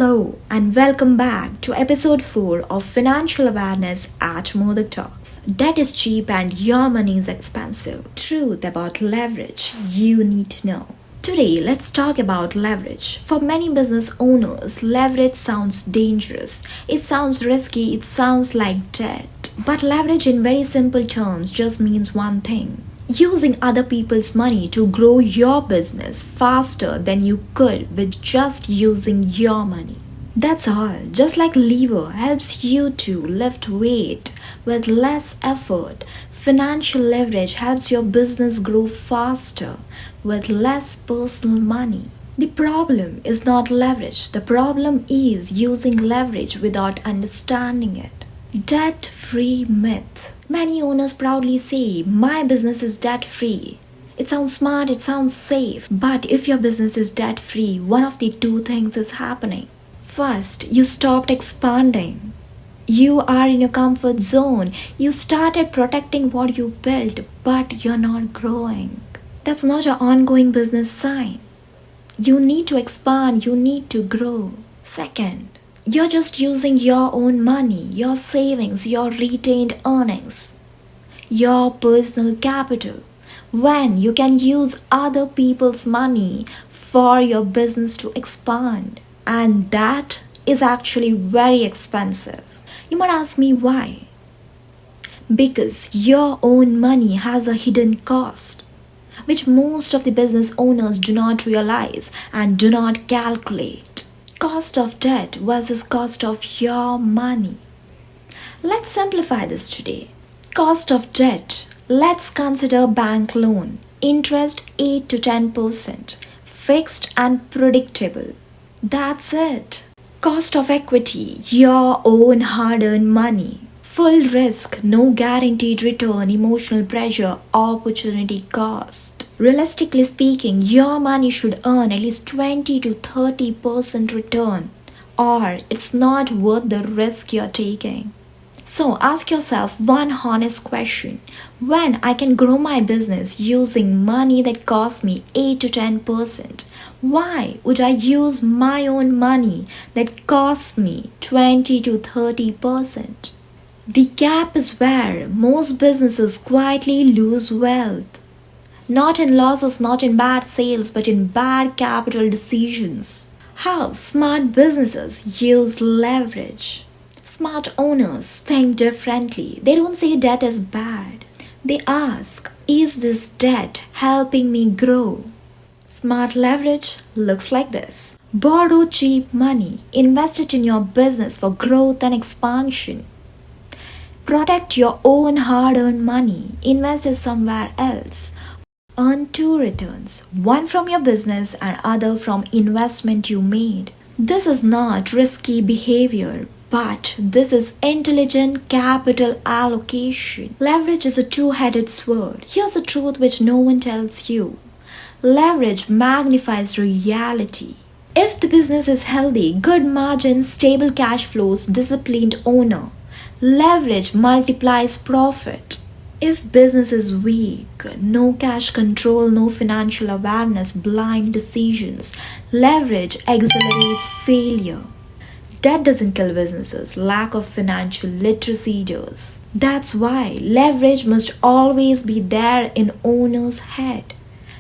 Hello and welcome back to episode 4 of Financial Awareness at Modak Talks. Debt is cheap and your money is expensive. Truth about leverage you need to know. Today, let's talk about leverage. For many business owners, leverage sounds dangerous. It sounds risky, it sounds like debt. But leverage in very simple terms just means one thing: using other people's money to grow your business faster than you could with just using your money. That's all. Just like lever helps you to lift weight with less effort, financial leverage helps your business grow faster with less personal money. The problem is not leverage. The problem is using leverage without understanding it. Debt-free myth. Many owners proudly say, "My business is debt-free." It sounds smart, it sounds safe. But if your business is debt-free, one of the two things is happening. First, you stopped expanding. You are in your comfort zone. You started protecting what you built, but you're not growing. That's not an ongoing business sign. You need to expand, you need to grow. Second, you're just using your own money, your savings, your retained earnings, your personal capital, when you can use other people's money for your business to expand. And that is actually very expensive. You might ask me why. Because your own money has a hidden cost, which most of the business owners do not realize and do not calculate. Cost of debt versus cost of your money. Let's simplify this today. Cost of debt. Let's consider bank loan. Interest 8 to 10%. Fixed and predictable. That's it. Cost of equity. Your own hard-earned money. Full risk, no guaranteed return, emotional pressure, opportunity cost. Realistically speaking, your money should earn at least 20 to 30% return, or it's not worth the risk you're taking. So ask yourself one honest question. When I can grow my business using money that costs me 8 to 10%, why would I use my own money that costs me 20 to 30%? The gap is where most businesses quietly lose wealth. Not in losses, not in bad sales, but in bad capital decisions. How smart businesses use leverage. Smart owners think differently. They don't say debt is bad. They ask, is this debt helping me grow? Smart leverage looks like this. Borrow cheap money. Invest it in your business for growth and expansion. Protect your own hard-earned money. Invest it somewhere else. Earn two returns, one from your business and other from investment you made. This is not risky behavior, but this is intelligent capital allocation. Leverage is a two-headed sword. Here's a truth which no one tells you. Leverage magnifies reality. If the business is healthy, good margins, stable cash flows, disciplined owner, leverage multiplies profit. If business is weak, no cash control, no financial awareness, blind decisions, leverage accelerates failure. Debt doesn't kill businesses, lack of financial literacy does. That's why leverage must always be there in owner's head,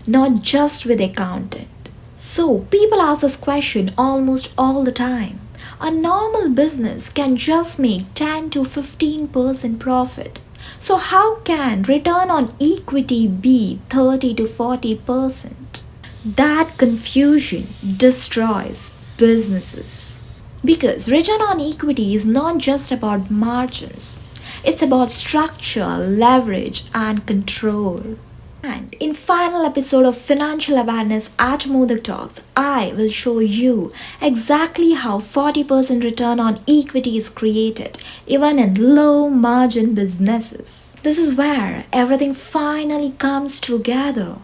not just with accountant. So people ask this question almost all the time. A normal business can just make 10 to 15% profit. So how can return on equity be 30 to 40%? That confusion destroys businesses. Because return on equity is not just about margins. It's about structure, leverage, and control. And in final episode of Financial Awareness at Modak Talks, I will show you exactly how 40% return on equity is created, even in low margin businesses. This is where everything finally comes together.